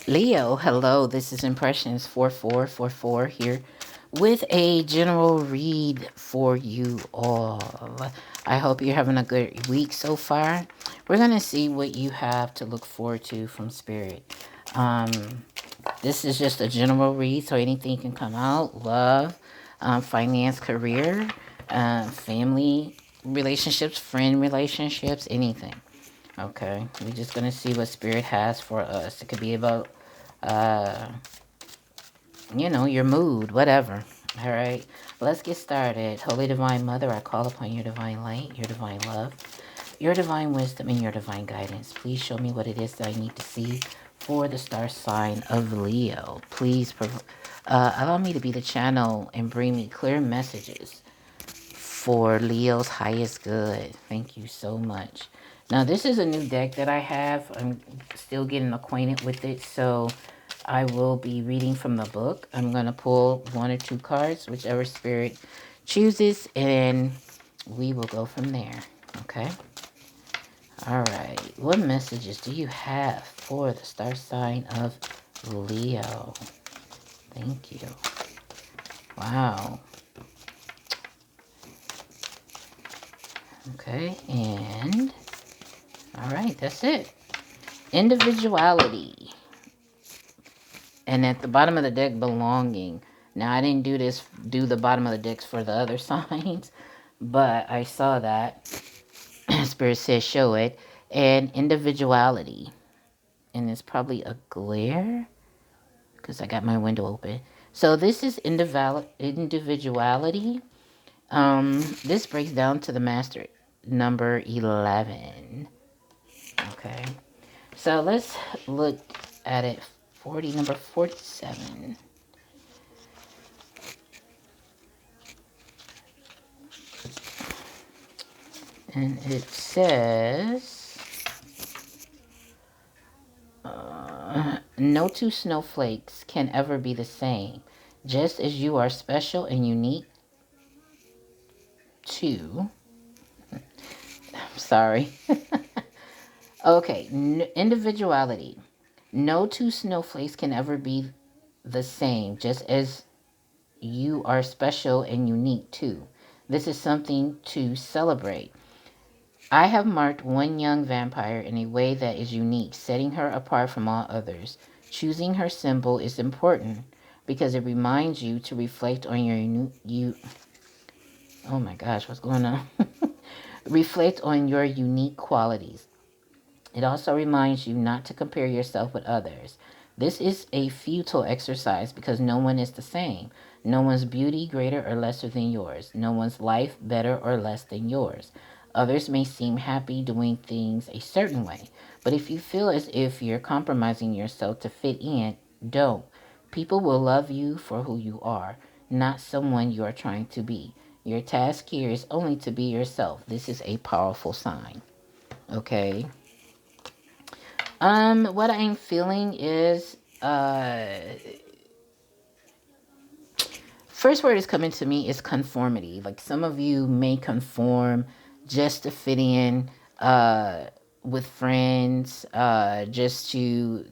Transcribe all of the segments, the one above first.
Leo, hello. This is Impressions 4444 here with a general read for you all. I hope you're having a good week so far. We're going to see what you have to look forward to from Spirit. Um, this is just a general read, so anything can come out love, finance, career, family relationships, friend relationships, anything. Okay, we're just gonna see what spirit has for us. It could be about, uh, your mood, whatever. All right, let's get started. Holy Divine Mother, I call upon your divine light, your divine love, your divine wisdom, and your divine guidance. Please show me what it is that I need to see for the star sign of Leo. Please allow me to be the channel and bring me clear messages for Leo's highest good. Thank you so much. Now, this is a new deck that I have. I'm still getting acquainted with it, so I will be reading from the book. I'm going to pull one or two cards, whichever spirit chooses, and we will go from there. Okay? All right. What messages do you have for the star sign of Leo? Thank you. Wow. Okay, and all right, that's it. Individuality. And at the bottom of the deck, belonging. Now, I didn't do the bottom of the decks for the other signs, but I saw that. Spirit says show it. And individuality. And it's probably a glare because I got my window open. So this is individuality. This breaks down to the master number 11. Okay. So let's look at it. Number 47. And it says, no two snowflakes can ever be the same. Just as you are special and unique too. I'm sorry. Okay, individuality. No two snowflakes can ever be the same, just as you are special and unique too. This is something to celebrate. I have marked one young vampire in a way that is unique, setting her apart from all others. Choosing her symbol is important because it reminds you to reflect on you. Oh my gosh, what's going on? Reflect on your unique qualities. It also reminds you not to compare yourself with others. This is a futile exercise because no one is the same. No one's beauty greater or lesser than yours. No one's life better or less than yours. Others may seem happy doing things a certain way, but if you feel as if you're compromising yourself to fit in, don't. People will love you for who you are, not someone you are trying to be. Your task here is only to be yourself. This is a powerful sign. Okay. What I'm feeling is first word is coming to me is conformity. Like some of you may conform just to fit in with friends, just to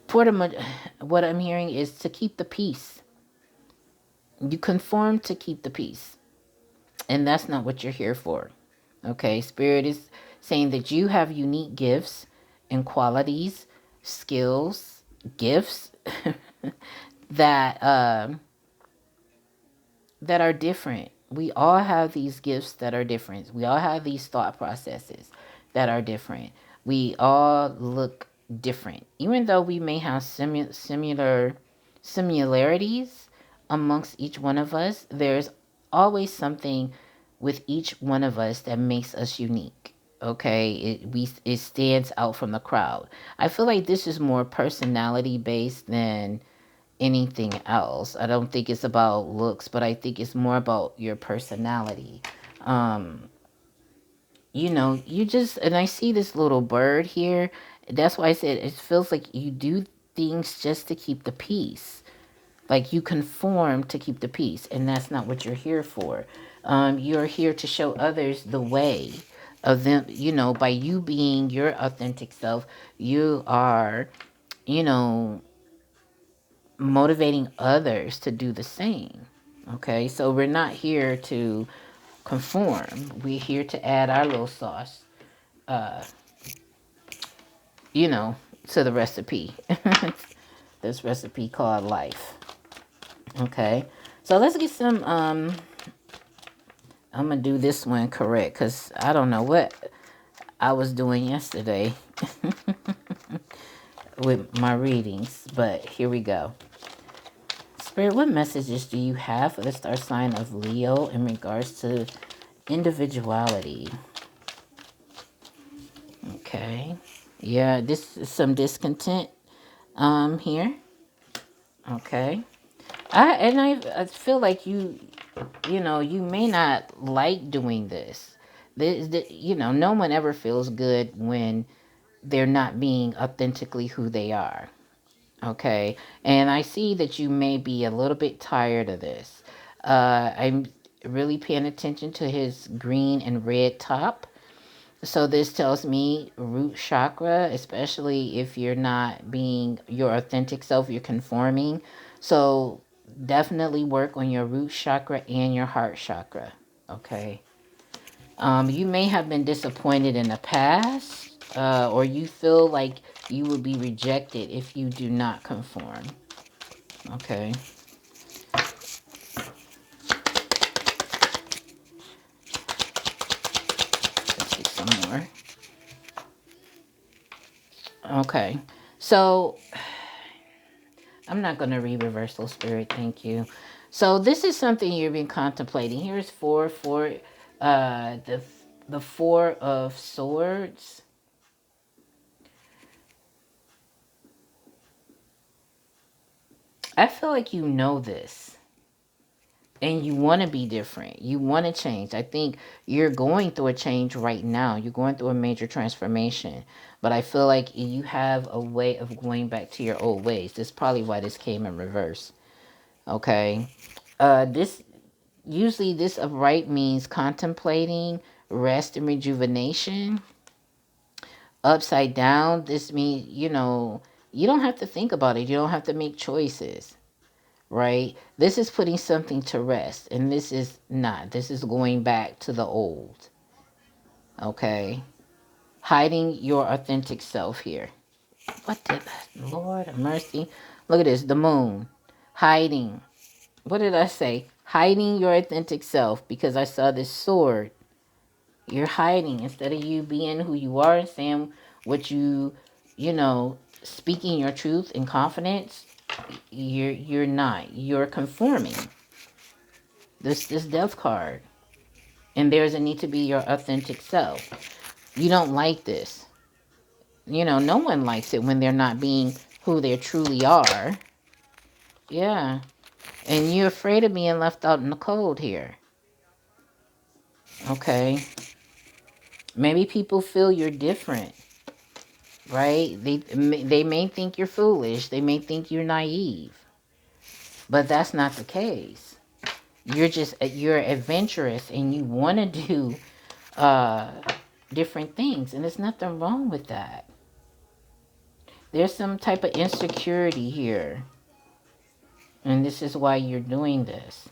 for the what I'm hearing is to keep the peace. You conform to keep the peace. And that's not what you're here for. Okay, Spirit is saying that you have unique gifts and qualities, skills, gifts that that are different. We all have these gifts that are different. We all have these thought processes that are different. We all look different, even though we may have similarities amongst each one of us. There's always something with each one of us that makes us unique. Okay, it stands out from the crowd. I feel like this is more personality based than anything else. I don't think it's about looks, but I think it's more about your personality. Um, you just, and I see this little bird here. That's why I said it feels like you do things just to keep the peace. Like you conform to keep the peace, and that's not what you're here for. You're here to show others the way. of them, by you being your authentic self, you are, you know, motivating others to do the same. Okay, so we're not here to conform. We're here to add our little sauce, uh, you know, to the recipe. This recipe called life. Okay, so let's get some. I'm gonna do this one correct because I don't know what I was doing yesterday with my readings, but here we go. Spirit, what messages do you have for the star sign of Leo in regards to individuality? Okay. Yeah, this is some discontent here. Okay. I feel like you may not like doing this. No one ever feels good when they're not being authentically who they are. Okay. And I see that you may be a little bit tired of this. I'm really paying attention to his green and red top. So this tells me root chakra, especially if you're not being your authentic self, you're conforming. So definitely work on your root chakra and your heart chakra. Okay. You may have been disappointed in the past, or you feel like you will be rejected if you do not conform. Okay. Let's get some more. Okay. So I'm not going to read reversal spirit. Thank you. So this is something you've been contemplating. Here's the four of swords. I feel like you know this and you want to be different. You want to change. I think you're going through a change right now. You're going through a major transformation. But I feel like you have a way of going back to your old ways. That's probably why this came in reverse. Okay. This usually this upright means contemplating, rest and rejuvenation. Upside down, this means, you don't have to think about it. You don't have to make choices, right? This is putting something to rest, and this is not. This is going back to the old, okay? Hiding your authentic self here. What did, Lord of mercy? Look at this, the moon. Hiding. What did I say? Hiding your authentic self because I saw this sword. You're hiding instead of you being who you are and saying what speaking your truth in confidence. You're not. You're conforming. This death card, and there's a need to be your authentic self. You don't like this. No one likes it when they're not being who they truly are. Yeah, and you're afraid of being left out in the cold here. Okay, maybe people feel you're different, right? They may think you're foolish. They may think you're naive, but that's not the case. You're adventurous and you want to do uh, different things, and there's nothing wrong with that. There's some type of insecurity here, and this is why you're doing this.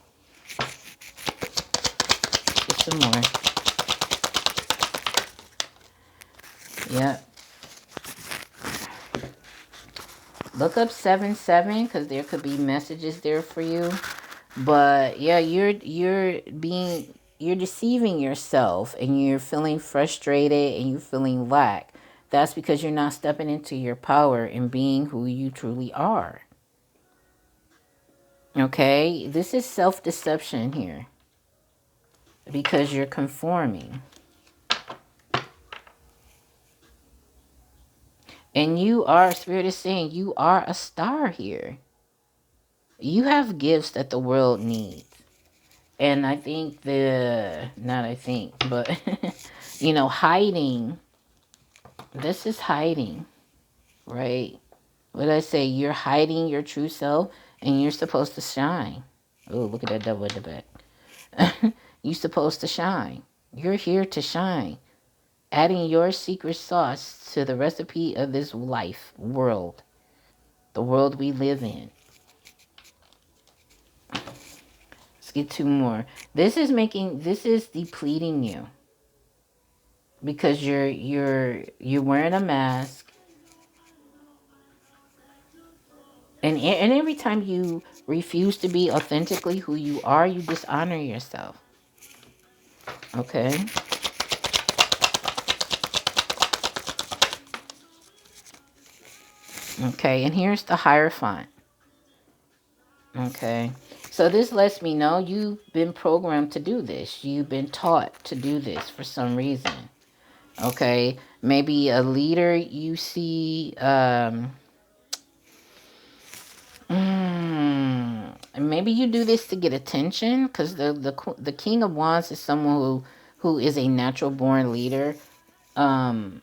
Get some more. Yep. Look up 77 because there could be messages there for you. But yeah, you're deceiving yourself and you're feeling frustrated and you're feeling lack. That's because you're not stepping into your power and being who you truly are. Okay? This is self-deception here because you're conforming. And Spirit is saying you are a star here. You have gifts that the world needs. And I think not I think, but, hiding, this is hiding, right? What did I say? You're hiding your true self and you're supposed to shine. Oh, look at that devil at the back. You're supposed to shine. You're here to shine. adding your secret sauce to the recipe of this life world, the world we live in. Let's get two more. This is depleting you because you're wearing a mask, and every time you refuse to be authentically who you are, you dishonor yourself. Okay? Okay, and here's the Hierophant. Okay. So this lets me know you've been programmed to do this. You've been taught to do this for some reason. Okay. Maybe a leader you see, maybe you do this to get attention because the King of Wands is someone who is a natural born leader. Um,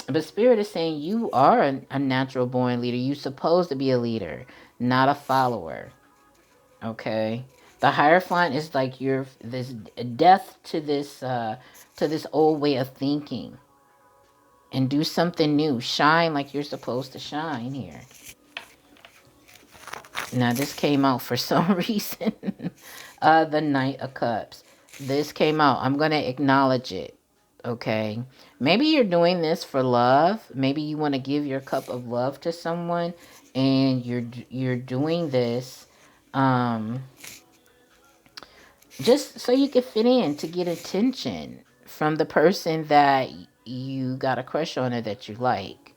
but Spirit is saying you are a natural born leader. You're supposed to be a leader, not a follower. Okay. The Hierophant is like your this death to this old way of thinking and do something new. Shine like you're supposed to shine here. Now this came out for some reason. The Knight of Cups. This came out. I'm gonna acknowledge it. Okay. Maybe you're doing this for love. Maybe you want to give your cup of love to someone and you're doing this just so you can fit in to get attention from the person that you got a crush on or that you like.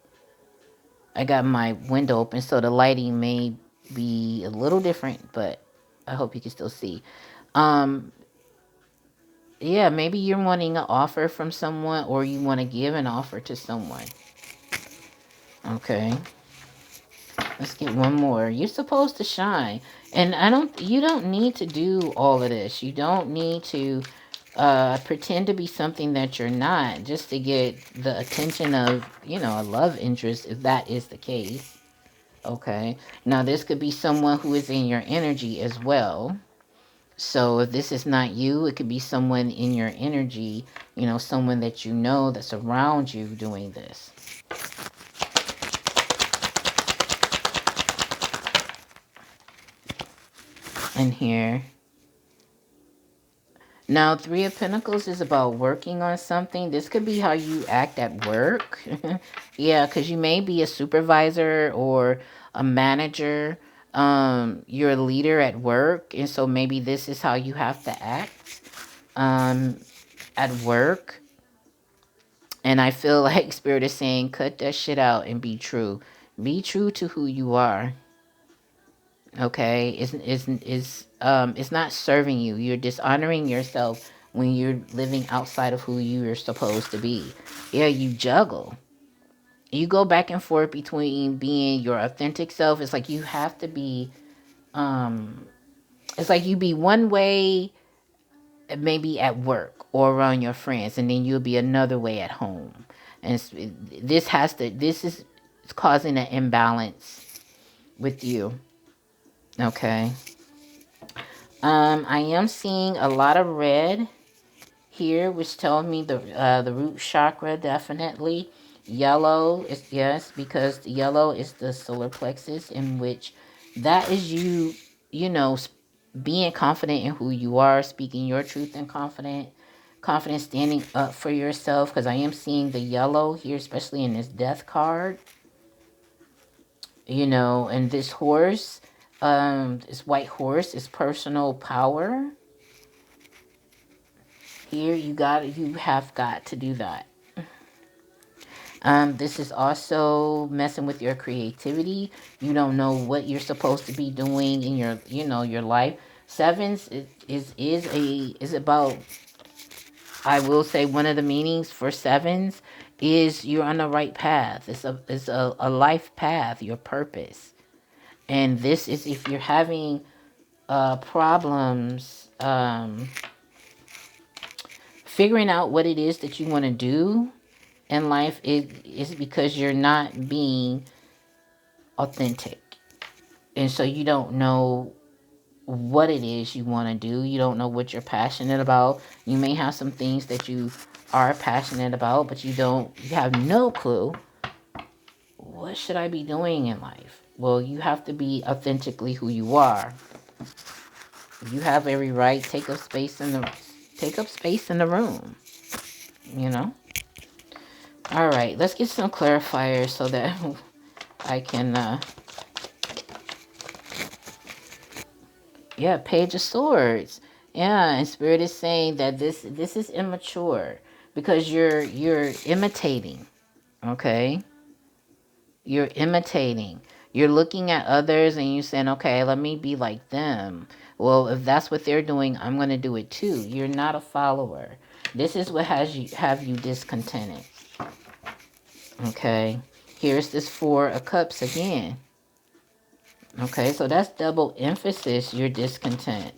I got my window open, so the lighting may be a little different, but I hope you can still see. Um, yeah, maybe you're wanting an offer from someone or you want to give an offer to someone. Okay. Let's get one more. You're supposed to shine. And you don't need to do all of this. You don't need to pretend to be something that you're not just to get the attention of, a love interest if that is the case. Okay. Now, this could be someone who is in your energy as well. So if this is not you, it could be someone in your energy, someone that you know that's around you doing this. And here. Now, Three of Pentacles is about working on something. This could be how you act at work. Yeah, because you may be a supervisor or a manager. You're a leader at work. And so maybe this is how you have to act at work. And I feel like Spirit is saying, cut that shit out and be true. Be true to who you are. Okay, it's not serving you. You're dishonoring yourself when you're living outside of who you're supposed to be. Yeah, you juggle. You go back and forth between being your authentic self. It's like you have to be it's like you be one way maybe at work or around your friends, and then you'll be another way at home. And this is causing an imbalance with you. Okay. I am seeing a lot of red here, which tells me the root chakra definitely. Yellow is yes, because yellow is the solar plexus, in which that is you, being confident in who you are, speaking your truth and confident standing up for yourself. Because I am seeing the yellow here, especially in this death card. And this horse, this white horse is personal power. Here you have got to do that. This is also messing with your creativity. You don't know what you're supposed to be doing in your life. Sevens is about, I will say, one of the meanings for sevens is you're on the right path. It's a life path, your purpose. And this is if you're having problems figuring out what it is that you want to do in life, is because you're not being authentic. And so you don't know what it is you want to do. You don't know what you're passionate about. You may have some things that you are passionate about, but you have no clue, what should I be doing in life? Well, you have to be authentically who you are. You have every right. Take up space in the room. You know. All right, let's get some clarifiers so that I can. Yeah, Page of Swords. Yeah, and Spirit is saying that this is immature because you're imitating. Okay, you're imitating. You're looking at others and you're saying, okay, let me be like them. Well, if that's what they're doing, I'm going to do it too. You're not a follower. This is what has you have you discontented. Okay. Here's this Four of Cups again. Okay, so that's double emphasis. You're discontent.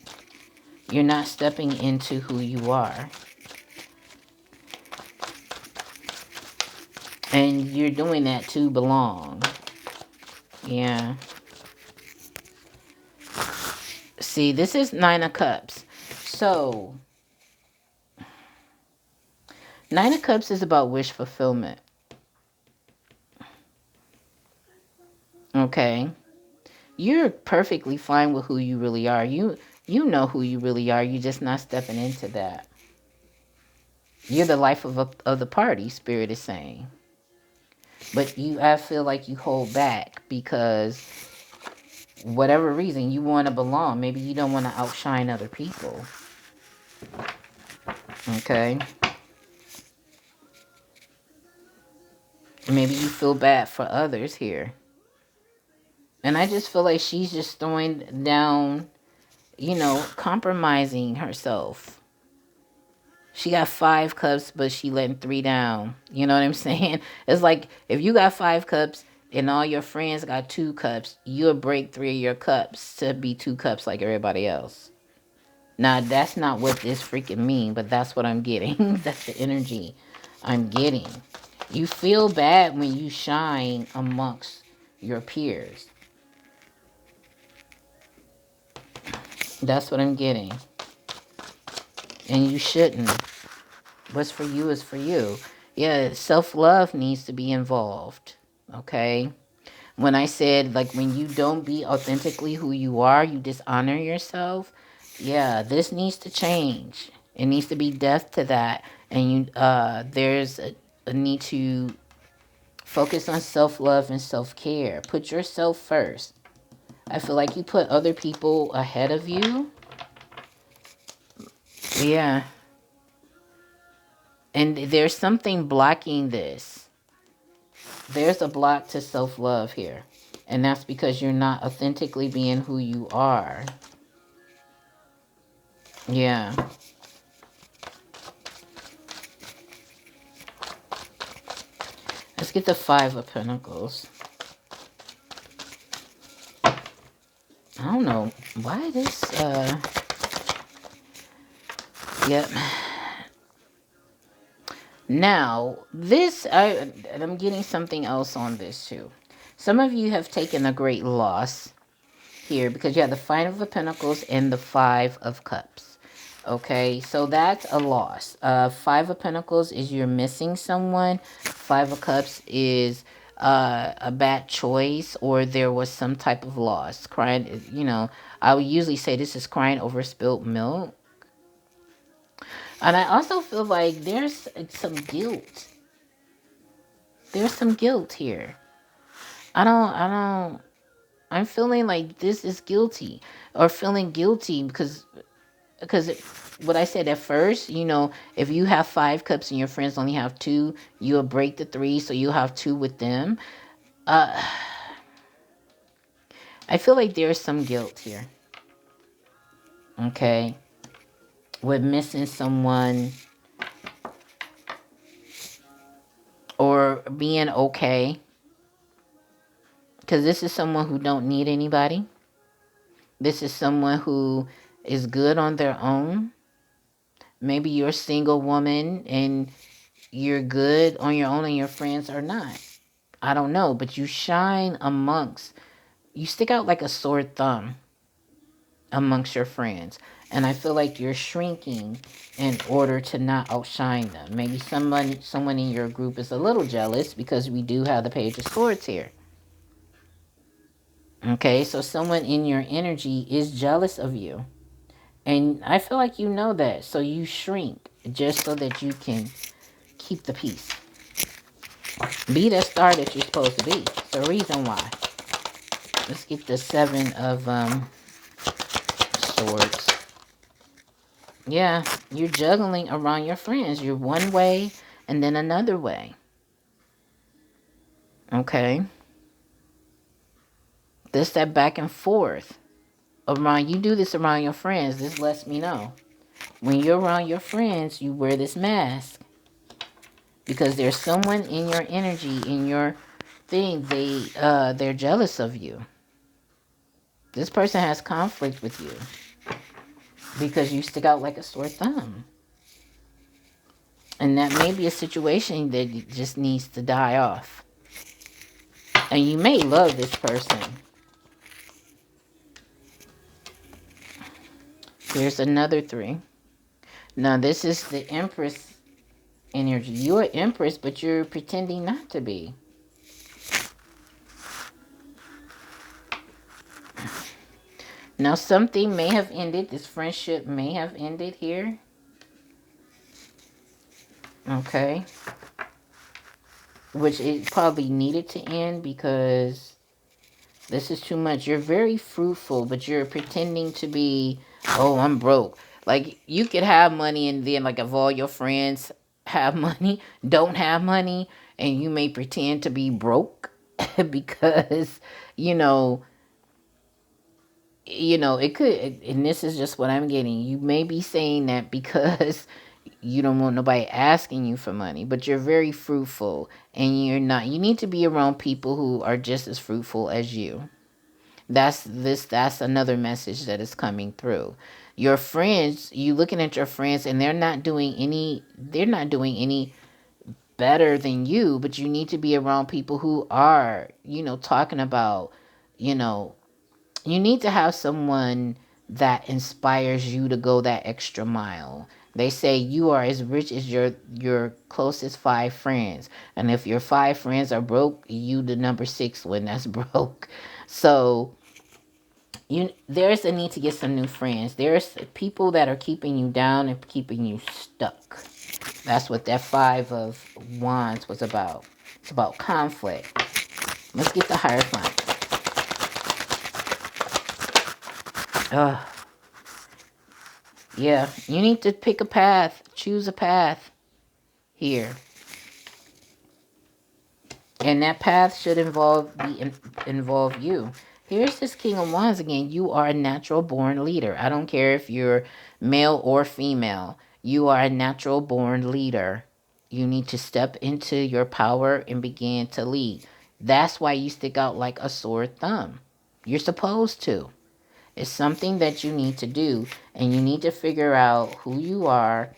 You're not stepping into who you are. And you're doing that to belong. Yeah. See, this is Nine of Cups. So, Nine of Cups is about wish fulfillment. Okay? You're perfectly fine with who you really are. You know who you really are. You're just not stepping into that. You're the life of the party, Spirit is saying. But I feel like you hold back because whatever reason you want to belong. Maybe you don't want to outshine other people. Okay? Maybe you feel bad for others here. And I just feel like she's just throwing down, compromising herself. She got 5 cups, but she letting 3 down. You know what I'm saying? It's like if you got 5 cups and all your friends got 2 cups, you'll break 3 of your cups to be 2 cups like everybody else. Now, that's not what this freaking mean, but that's what I'm getting. That's the energy I'm getting. You feel bad when you shine amongst your peers. That's what I'm getting. And you shouldn't. What's for you is for you. Yeah, self-love needs to be involved. Okay? When I said, like, when you don't be authentically who you are, you dishonor yourself. Yeah, this needs to change. It needs to be death to that. And there's a need to focus on self-love and self-care. Put yourself first. I feel like you put other people ahead of you. Yeah. And there's something blocking this. There's a block to self-love here. And that's because you're not authentically being who you are. Yeah. Let's get the 5 of Pentacles. I don't know why this, yep. Now, I'm getting something else on this too. Some of you have taken a great loss here because you have the 5 of Pentacles and the 5 of Cups. Okay, so that's a loss. 5 of Pentacles is you're missing someone. 5 of Cups is a bad choice, or there was some type of loss. Crying, I would usually say this is crying over spilled milk. And I also feel like there's some guilt. There's some guilt here. I'm feeling like this is guilty, or feeling guilty because what I said at first, if you have 5 cups and your friends only have 2, you'll break the 3, so you'll have 2 with them. I feel like there's some guilt here. Okay. With missing someone or being okay. Because this is someone who don't need anybody. This is someone who is good on their own. Maybe you're a single woman and you're good on your own and your friends are not. I don't know, but you shine amongst. You stick out like a sore thumb. amongst your friends. And I feel like you're shrinking in order to not outshine them. Maybe someone in your group is a little jealous because we do have the Page of Swords here. Okay, so someone in your energy is jealous of you. And I feel like you know that. So you shrink just so that you can keep the peace. Be the star that you're supposed to be. It's the reason why. Let's get the Seven of Swords. Yeah, you're juggling around your friends. You're one way and then another way. Okay. This that back and forth. Around you do this around your friends. This lets me know. When you're around your friends, you wear this mask. Because there's someone in your energy, in your thing, they're jealous of you. This person has conflict with you. Because you stick out like a sore thumb. And that may be a situation that just needs to die off. And you may love this person. Here's another 3. Now, this is the Empress energy. You're Empress, but you're pretending not to be. Now, something may have ended. This friendship may have ended here. Okay. Which it probably needed to end because this is too much. You're very fruitful, but you're pretending to be, oh, I'm broke. Like, you could have money and then, like, if all your friends have money, don't have money, and you may pretend to be broke because, you know, it could, and this is just what I'm getting. You may be saying that because you don't want nobody asking you for money, but you're very fruitful and you're not. You need to be around people who are just as fruitful as you. That's another message that is coming through. Your friends, you looking at your friends and they're not doing any better than you, but you need to be around people who are, talking about, you know, you need to have someone that inspires you to go that extra mile. They say you are as rich as your closest 5 friends. And if your 5 friends are broke, you the number 6 one that's broke. So there's a need to get some new friends. There's people that are keeping you down and keeping you stuck. That's what that 5 of Wands was about. It's about conflict. Let's get the Hierophant. Ugh. Yeah, you need to pick a path. Choose a path here. And that path should involve you. Here's this King of Wands again. You are a natural born leader. I don't care if you're male or female. You are a natural born leader. You need to step into your power and begin to lead. That's why you stick out like a sore thumb. You're supposed to. It's something that you need to do, and you need to figure out who you are.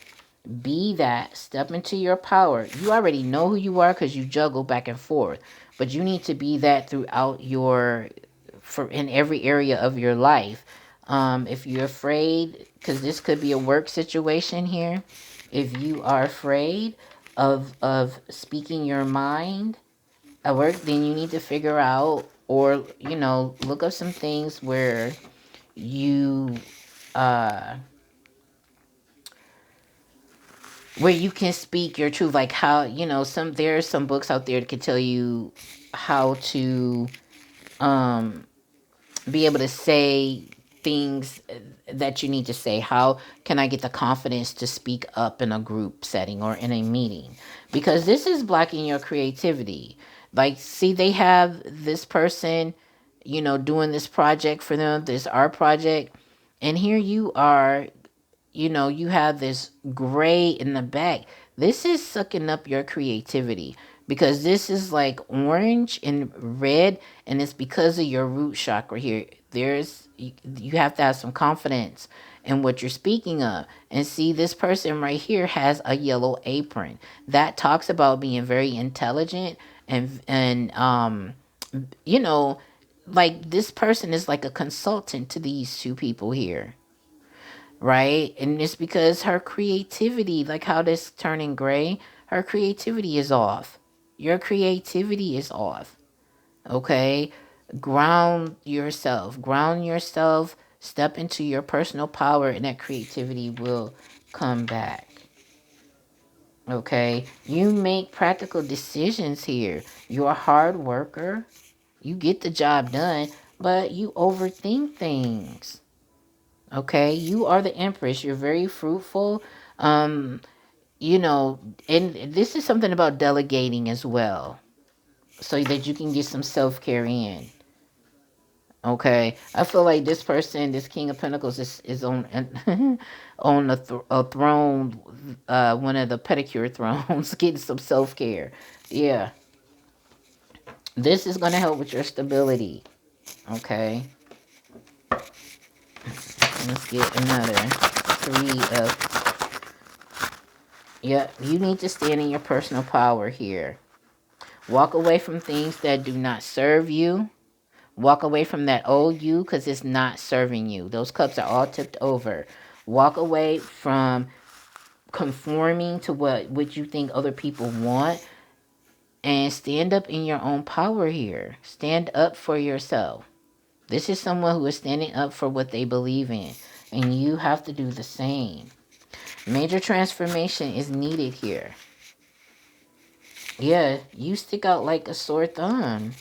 Be that. Step into your power. You already know who you are because you juggle back and forth, but you need to be that throughout in every area of your life. If you're afraid, because this could be a work situation here, if you are afraid of speaking your mind at work, then you need to figure out, or look up some things you uh where you can speak your truth, like how, there's some books out there that can tell you how to be able to say things that you need to say. How can I get the confidence to speak up in a group setting or in a meeting? Because this is blocking your creativity. Like, see, they have this person, doing this project for them, this art project, and here you are, you have this gray in the back. This is sucking up your creativity because this is like orange and red, and it's because of your root chakra here. You have to have some confidence in what you're speaking of. And see, this person right here has a yellow apron. That talks about being very intelligent and you know like this person is like a consultant to these two people here, right? And it's because her creativity, like how this turning gray, her creativity is off. Your creativity is off. Okay? Ground yourself, step into your personal power, and that creativity will come back. Okay? You make practical decisions here. You're a hard worker. You get the job done, but you overthink things. Okay? You are the empress. You're very fruitful. Um, you know, and this is something about delegating as well, so that you can get some self-care in. Okay, I feel like this person, this King of Pentacles, is on on a throne, one of the pedicure thrones, getting some self care. Yeah, this is gonna help with your stability. Okay, let's get another three of. Yep, you need to stand in your personal power here. Walk away from things that do not serve you. Walk away from that old you because it's not serving you. Those cups are all tipped over. Walk away from conforming to what you think other people want, and stand up in your own power here. Stand up for yourself. This is someone who is standing up for what they believe in, and you have to do the same. Major transformation is needed here. Yeah, you stick out like a sore thumb.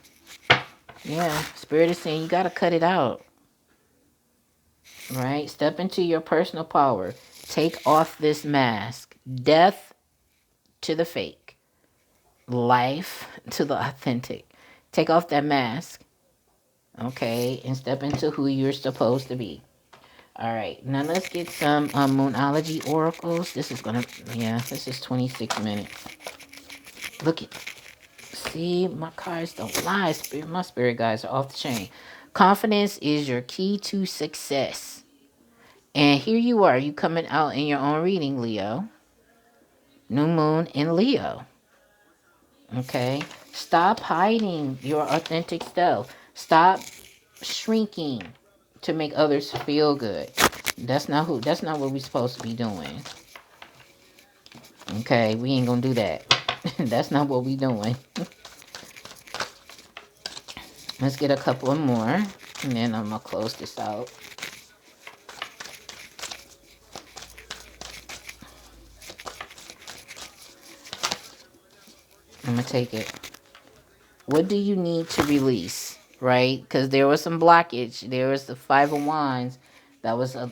Yeah, Spirit is saying you got to cut it out. Right? Step into your personal power. Take off this mask. Death to the fake. Life to the authentic. Take off that mask. Okay? And step into who you're supposed to be. All right. Now let's get some Moonology oracles. This is going to, yeah, this is 26 minutes. Look at, see, my cards don't lie. My spirit guys are off the chain. Confidence is your key to success. And here you are, you coming out in your own reading, Leo. New moon in Leo. Okay? Stop hiding your authentic self. Stop shrinking to make others feel good. That's not what we're supposed to be doing. Okay, we ain't gonna do that. That's not what we doing. Let's get a couple of more, and then I'm gonna close this out. I'm gonna take it. What do you need to release? Right? Because there was some blockage. There was the Five of Wands. That was a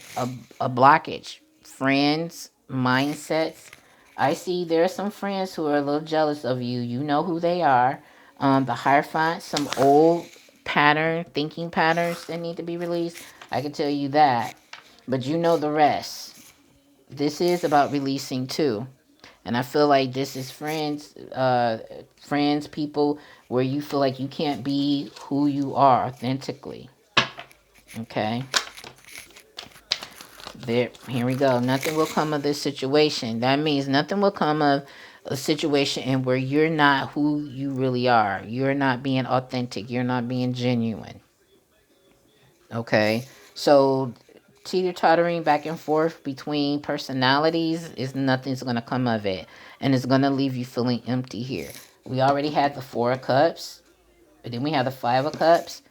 blockage. Friends, mindsets. I see there are some friends who are a little jealous of you. You know who they are. The Hierophant, some old thinking patterns that need to be released. I can tell you that. But you know the rest. This is about releasing too. And I feel like this is friends, people where you feel like you can't be who you are authentically. Okay. Here we go. Nothing will come of this situation. That means nothing will come of a situation in where you're not who you really are. You're not being authentic. You're not being genuine. Okay. So teeter-tottering back and forth between personalities is nothing's going to come of it, and it's going to leave you feeling empty here. We already had the Four of Cups, but then we have the Five of Cups.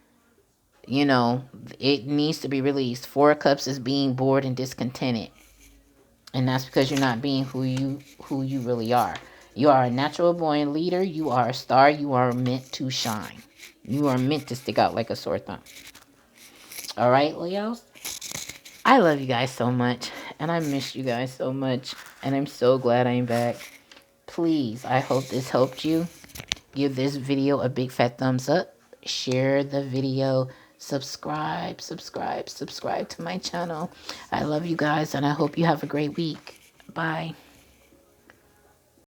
You know, it needs to be released. Four of Cups is being bored and discontented, and that's because you're not being who you really are. You are a natural born leader. You are a star. You are meant to shine. You are meant to stick out like a sore thumb. All right, Leos? I love you guys so much, and I miss you guys so much, and I'm so glad I'm back. Please, I hope this helped you. Give this video a big fat thumbs up. Share the video. Subscribe to my channel. I love you guys, and I hope you have a great week. Bye.